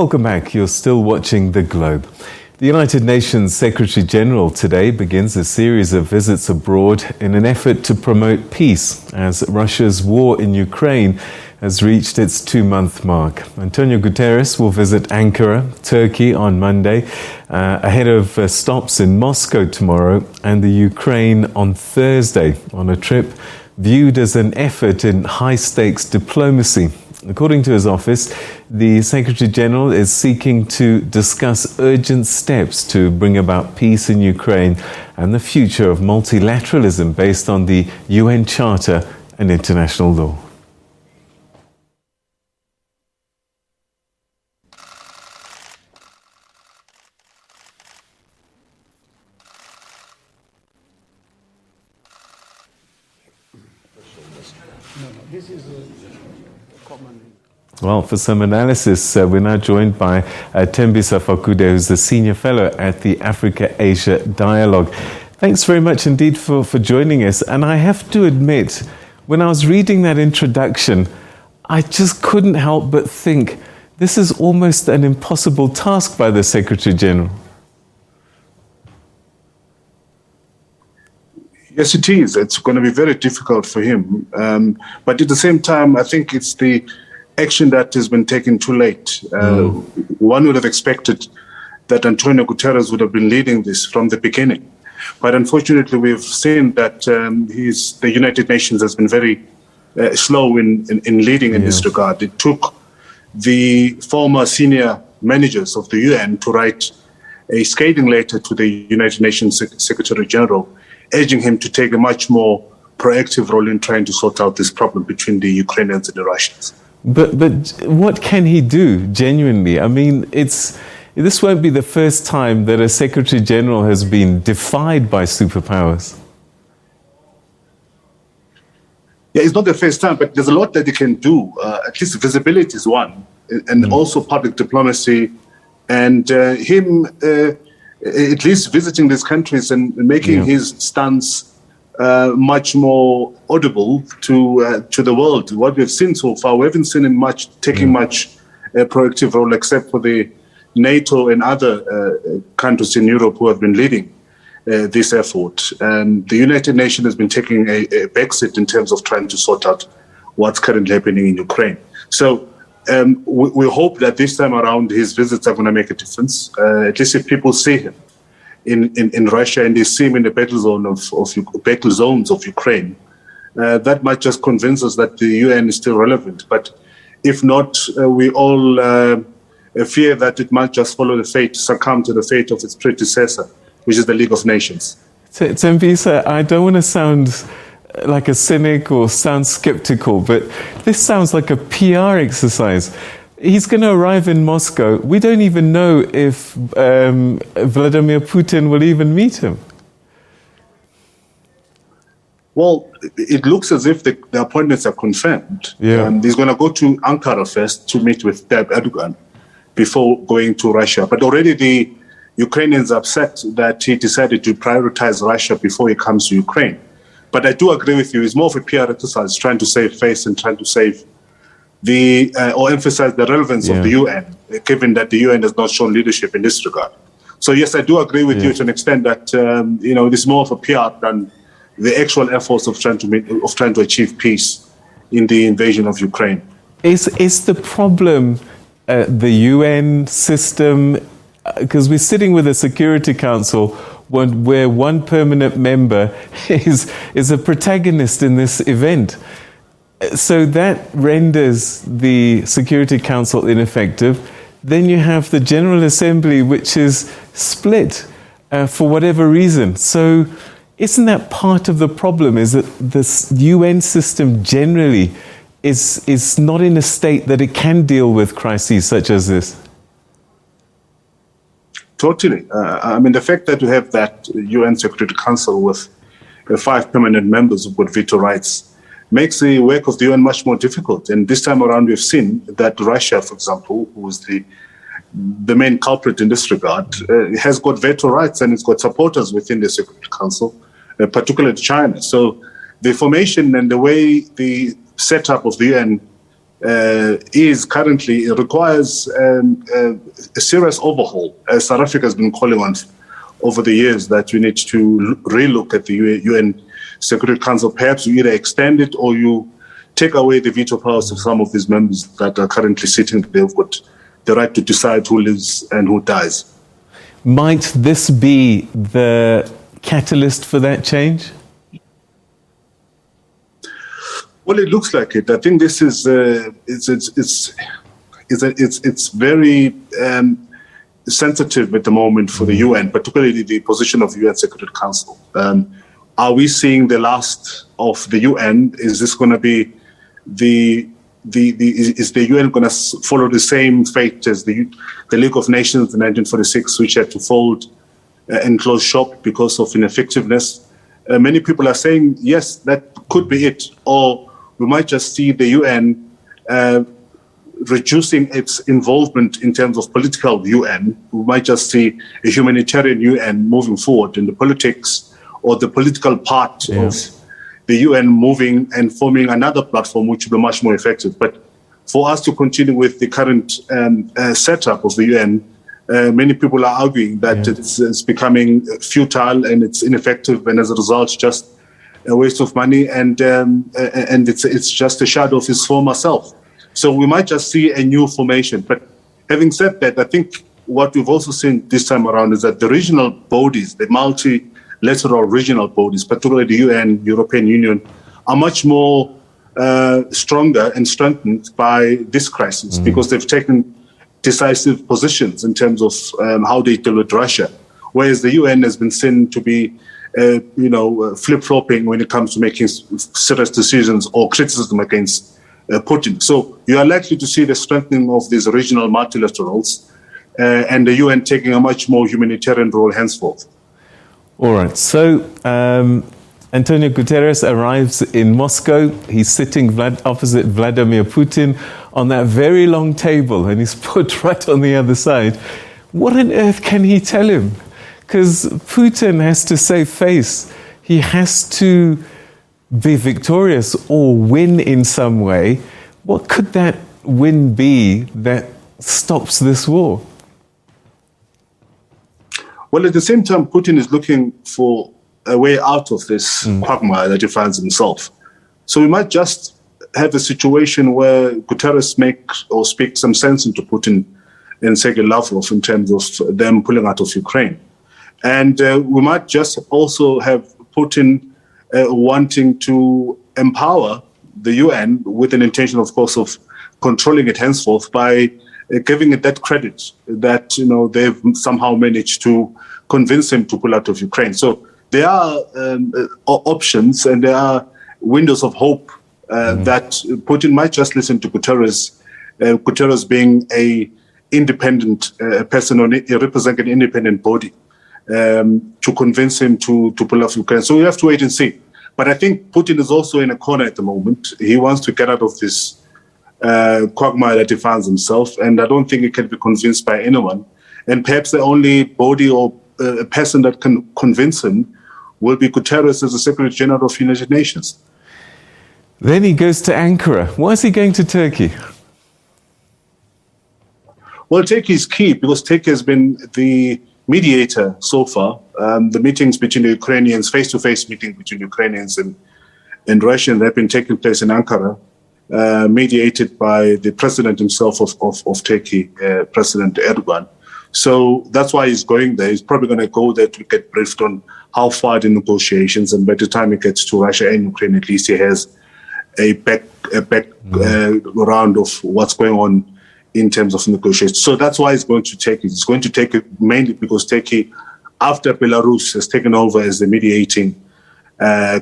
Welcome back. You're still watching The Globe. The United Nations Secretary General today begins a series of visits abroad in an effort to promote peace as Russia's war in Ukraine has reached its 2-month mark. Antonio Guterres will visit Ankara, Turkey on Monday, ahead of stops in Moscow tomorrow and the Ukraine on Thursday, on a trip viewed as an effort in high-stakes diplomacy. According to his office, the Secretary General is seeking to discuss urgent steps to bring about peace in Ukraine and the future of multilateralism based on the UN Charter and international law. Well, for some analysis, we're now joined by Thembisa Fakude, who's the Senior Fellow at the Africa-Asia Dialogue. Thanks very much indeed for joining us. And I have to admit, when I was reading that introduction, I just couldn't help but think, this is almost an impossible task by the Secretary General. Yes, it is. It's going to be very difficult for him. But at the same time, I think it's the action that has been taken too late. One would have expected that Antonio Guterres would have been leading this from the beginning. But unfortunately, we've seen that the United Nations has been very slow in leading in this regard. It took the former senior managers of the UN to write a scathing letter to the United Nations Secretary General, urging him to take a much more proactive role in trying to sort out this problem between the Ukrainians and the Russians. But what can he do, genuinely? I mean, this won't be the first time that a Secretary General has been defied by superpowers. Yeah, it's not the first time, but there's a lot that he can do. At least visibility is one, and also public diplomacy, and him at least visiting these countries and making his stance much more audible to the world. What we've seen so far, we haven't seen him taking much proactive role, except for the NATO and other countries in Europe who have been leading this effort. The United Nations has been taking a backseat in terms of trying to sort out what's currently happening in Ukraine. So we hope that this time around his visits are going to make a difference. At least if people see him in Russia and they see him in the battle zones of Ukraine, that might just convince us that the UN is still relevant. But if not, we all fear that it might just succumb to the fate of its predecessor, which is the League of Nations. Thembisa, I don't want to sound like a cynic or sound skeptical, but this sounds like a PR exercise. He's going to arrive in Moscow. We don't even know if Vladimir Putin will even meet him. Well, it looks as if the appointments are confirmed. He's going to go to Ankara first to meet with Erdogan before going to Russia. But already the Ukrainians are upset that he decided to prioritize Russia before he comes to Ukraine. But I do agree with you. It's more of a PR exercise, trying to save face and trying to save or emphasize the relevance of the UN, given that the UN has not shown leadership in this regard. So yes, I do agree with you to an extent that this is more of a PR than the actual efforts of trying to achieve peace in the invasion of Ukraine. Is the problem the UN system? Because we're sitting with a Security Council where one permanent member is a protagonist in this event. So that renders the Security Council ineffective. Then you have the General Assembly, which is split for whatever reason. So isn't that part of the problem, is that the UN system generally is not in a state that it can deal with crises such as this? Totally. The fact that you have that UN Security Council with 5 permanent members who've got veto rights makes the work of the UN much more difficult. And this time around, we've seen that Russia, for example, who is the main culprit in this regard, has got veto rights and it's got supporters within the Security Council, particularly China. So the formation and the way the setup of the UN is currently, it requires a serious overhaul, as South Africa has been calling on over the years, that we need to relook at the UN Security Council. Perhaps you either extend it or you take away the veto powers of some of these members that are currently sitting. They've got the right to decide who lives and who dies. Might this be the catalyst for that change? Well, it looks like it. I think this is it's very sensitive at the moment for the UN, particularly the position of the UN Security Council. Are we seeing the last of the UN? Is this going to be is the UN going to follow the same fate as the League of Nations in 1946, which had to fold and close shop because of ineffectiveness? Many people are saying, yes, that could be it. Or we might just see the UN reducing its involvement in terms of political UN. We might just see a humanitarian UN moving forward in the politics, or the political part of the UN moving and forming another platform which will be much more effective. But for us to continue with the current setup of the UN, many people are arguing that it's becoming futile and it's ineffective, and as a result, just a waste of money, and it's just a shadow of its former self. So we might just see a new formation. But having said that, I think what we've also seen this time around is that the regional bodies, the multilateral regional bodies, particularly the UN, European Union, are much more stronger and strengthened by this crisis, because they've taken decisive positions in terms of how they deal with Russia, whereas the UN has been seen to be flip-flopping when it comes to making serious decisions or criticism against Putin. So you are likely to see the strengthening of these regional multilaterals and the UN taking a much more humanitarian role henceforth. All right. So Antonio Guterres arrives in Moscow. He's sitting opposite Vladimir Putin on that very long table, and he's put right on the other side. What on earth can he tell him? Because Putin has to save face. He has to be victorious or win in some way. What could that win be that stops this war? Well, at the same time, Putin is looking for a way out of this quagmire that he finds himself. So we might just have a situation where Guterres speaks some sense into Putin and Sergei Lavrov in terms of them pulling out of Ukraine. And we might just also have Putin wanting to empower the UN with an intention, of course, of controlling it henceforth by giving it that credit that they've somehow managed to convince him to pull out of Ukraine. So there are options and there are windows of hope that Putin might just listen to Guterres. Guterres being a independent person, or representing an independent body, to convince him to pull off Ukraine. So we have to wait and see. But I think Putin is also in a corner at the moment. He wants to get out of this quagmire that he finds himself, and I don't think he can be convinced by anyone. And perhaps the only body or a person that can convince him will be Guterres as the Secretary General of the United Nations. Then he goes to Ankara. Why is he going to Turkey? Well, Turkey is key because Turkey has been the mediator so far. The meetings between the Ukrainians, face-to-face meetings between Ukrainians and Russians have been taking place in Ankara, mediated by the president himself of Turkey, President Erdogan. So that's why he's going there. He's probably going to go there to get briefed on how far the negotiations, and by the time he gets to Russia and Ukraine, at least he has a back round of what's going on in terms of negotiations. So that's why he's going to take it. He's going to take it mainly because Turkey, after Belarus, has taken over as the mediating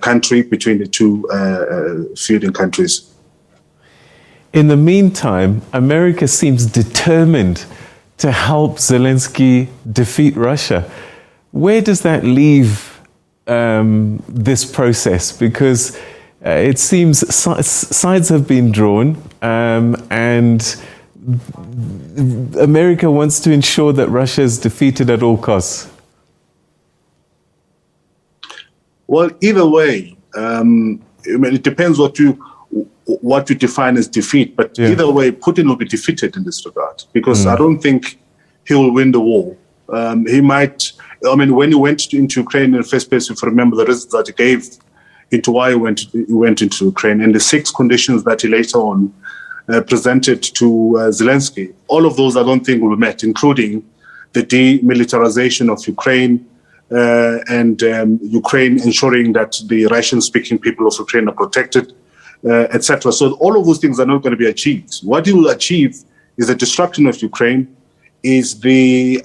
country between the two feuding countries. In the meantime, America seems determined to help Zelensky defeat Russia. Where does that leave this process? Because it seems sides have been drawn, and America wants to ensure that Russia is defeated at all costs. Well, either way, it depends what we define as defeat. But either way, Putin will be defeated in this regard, because I don't think he will win the war. He might, when he went into Ukraine in the first place, if you remember the reasons that he gave into why he went into Ukraine, and the 6 conditions that he later on presented to Zelensky, all of those I don't think will be met, including the demilitarization of Ukraine, and Ukraine ensuring that the Russian-speaking people of Ukraine are protected, etc. So all of those things are not going to be achieved. What he will achieve is the destruction of Ukraine, is the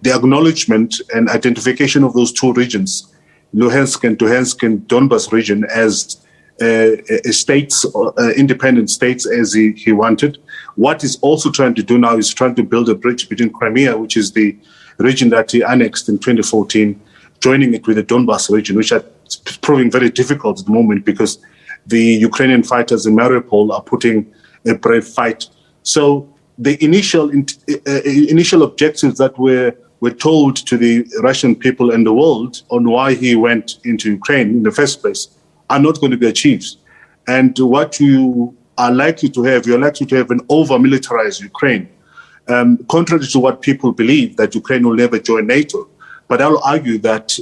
acknowledgement and identification of those 2 regions, Luhansk and Donbas region, as states, independent states, as he wanted. What he's also trying to do now is trying to build a bridge between Crimea, which is the region that he annexed in 2014, joining it with the Donbas region, which are proving very difficult at the moment because the Ukrainian fighters in Mariupol are putting a brave fight. So the initial objectives that were told to the Russian people and the world on why he went into Ukraine in the first place are not going to be achieved. And what you are likely to have, you're likely to have an over-militarized Ukraine, contrary to what people believe, that Ukraine will never join NATO. But I'll argue that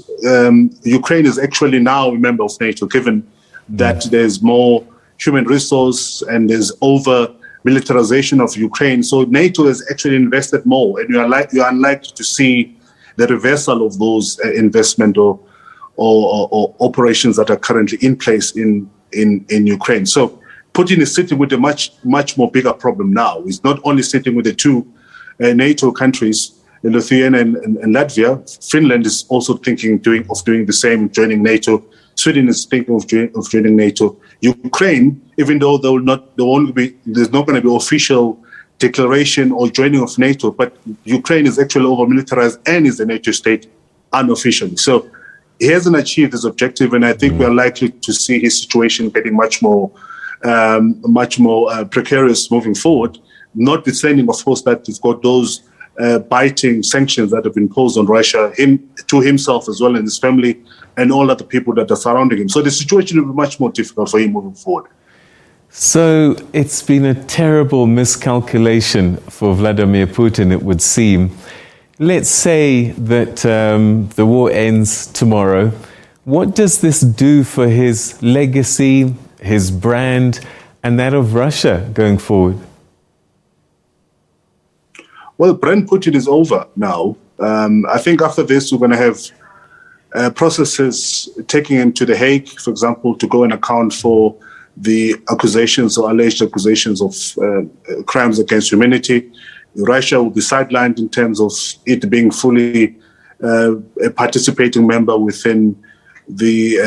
Ukraine is actually now a member of NATO, given that there's more human resource and there's over-militarization of Ukraine. So NATO has actually invested more, and you are unlikely to see the reversal of those investment or operations that are currently in place in Ukraine. So Putin is sitting with a much more bigger problem now. He's not only sitting with the 2 NATO countries, Lithuania and Latvia. Finland is also thinking of doing the same, joining NATO. Sweden is thinking of joining NATO. Ukraine, even though there's not going to be official declaration or joining of NATO, but Ukraine is actually over-militarized and is a NATO state unofficially. So he hasn't achieved his objective, and I think we are likely to see his situation getting much more precarious moving forward, notwithstanding, of course, that he's got those biting sanctions that have been imposed on Russia, to himself as well and his family, and all other people that are surrounding him. So the situation will be much more difficult for him moving forward. So it's been a terrible miscalculation for Vladimir Putin, it would seem. Let's say that the war ends tomorrow. What does this do for his legacy, his brand, and that of Russia going forward? Well, brand Putin is over now. I think after this, we're going to have processes taking him to The Hague, for example, to go and account for the accusations or alleged accusations of crimes against humanity. Russia will be sidelined in terms of it being fully a participating member within the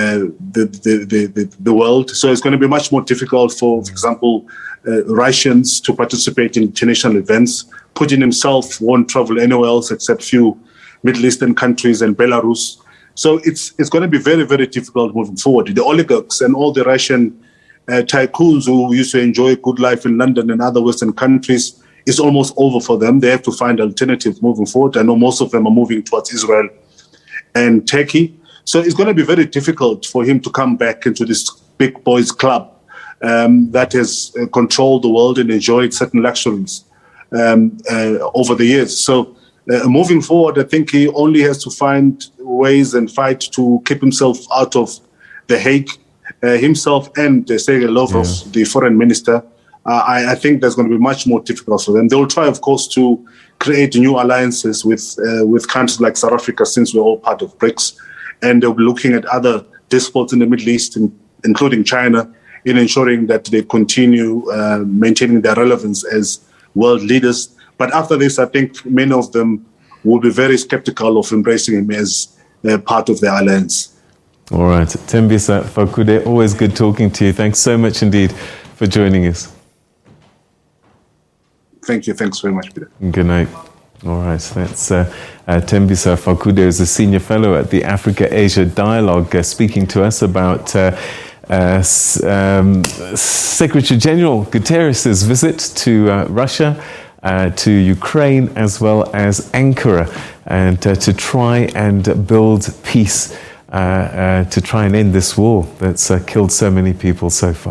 world. So it's going to be much more difficult for example, Russians to participate in international events. Putin himself won't travel anywhere else except few Middle Eastern countries and Belarus. So it's going to be very, very difficult moving forward. The oligarchs and all the Russian tycoons who used to enjoy a good life in London and other Western countries, it's almost over for them. They have to find alternatives moving forward. I know most of them are moving towards Israel and Turkey. So it's going to be very difficult for him to come back into this big boys club that has controlled the world and enjoyed certain luxuries over the years. So moving forward, I think he only has to find ways and fight to keep himself out of The Hague, himself and Sergei Lavrov, the foreign minister. I think that's going to be much more difficult for them. They will try, of course, to create new alliances with countries like South Africa, since we're all part of BRICS. And they'll be looking at other despots in the Middle East, including China, in ensuring that they continue maintaining their relevance as world leaders. But after this, I think many of them will be very skeptical of embracing him as part of their alliance. All right. Thembisa Fakude, always good talking to you. Thanks so much indeed for joining us. Thank you. Thanks very much, Peter. Good night. All right. That's Thembisa Fakude, who's a senior fellow at the Africa-Asia Dialogue, speaking to us about Secretary General Guterres' visit to Russia, to Ukraine, as well as Ankara, and to try and build peace to try and end this war that's killed so many people so far.